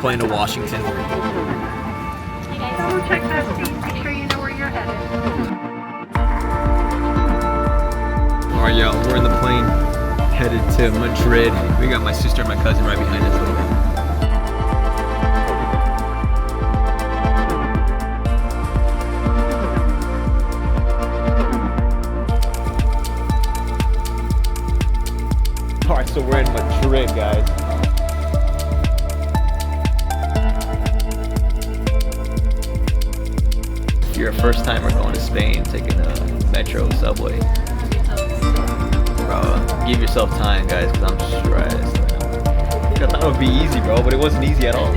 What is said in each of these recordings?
plane to Washington. Double check that seat, make sure you know where you're headed. Alright, y'all, we're in the plane headed to Madrid. We got my sister and my cousin right behind us. Alright, so we're in Madrid, guys. If you're a first timer going to Spain, taking a metro, subway, bro, give yourself time, guys, because I'm stressed. I thought it would be easy, bro, but it wasn't easy at all.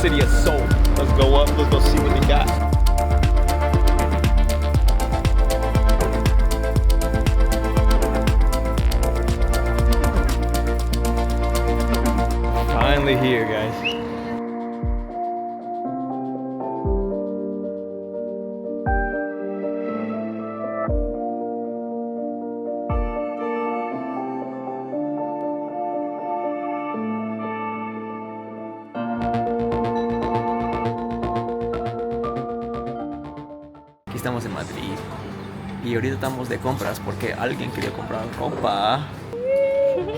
City of Soul. Let's go up, let's go see what they got. Finally here, guys. Estamos en Madrid y ahorita estamos de compras porque alguien quería comprar ropa.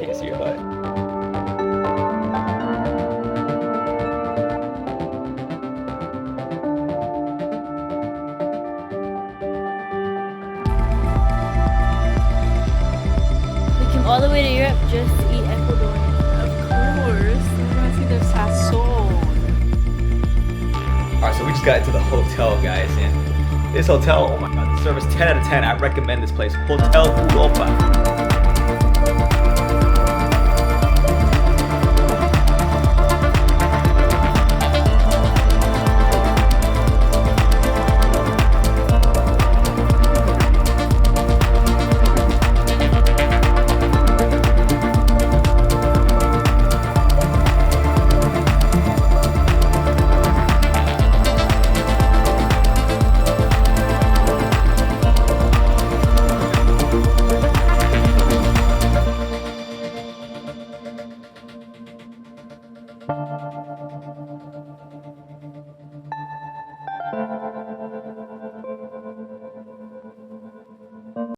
Can't see your butt. We came all the way to Europe just to eat Ecuador. Of course, we're gonna see the sazon. Alright, so we just got into the hotel, guys, and this hotel, oh my god, the service 10 out of 10. I recommend this place. Hotel Europa.